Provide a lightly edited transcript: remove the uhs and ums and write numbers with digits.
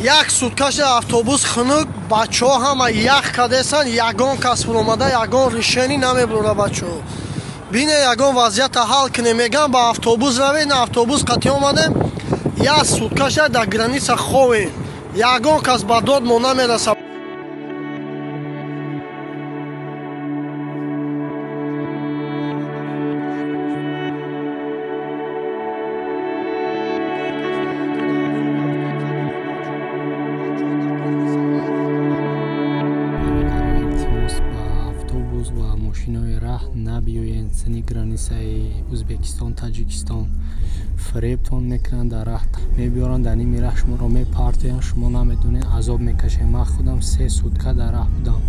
як суткаш автобус хунук бачаҳо ҳама ях кардесан, ягон кас фуромада ягон решенӣ намебурда бачаҳо. Бине ягон вазъията ҳал кунем, мегӯям ба автобус равед, на автобус қатъи омадем, як суткаш дар граница ховем, ягон кас ба дод мо намерасад. و ماشین‌های راه نبیاین سنی گرانیسای ازبکستان تاجیکستان فریبتون میکنن در راه میبیارن در این راه شما رو میپرتین شما نمیدونین عذاب میکشین. من خودم 3 سوتکه در راه بودم.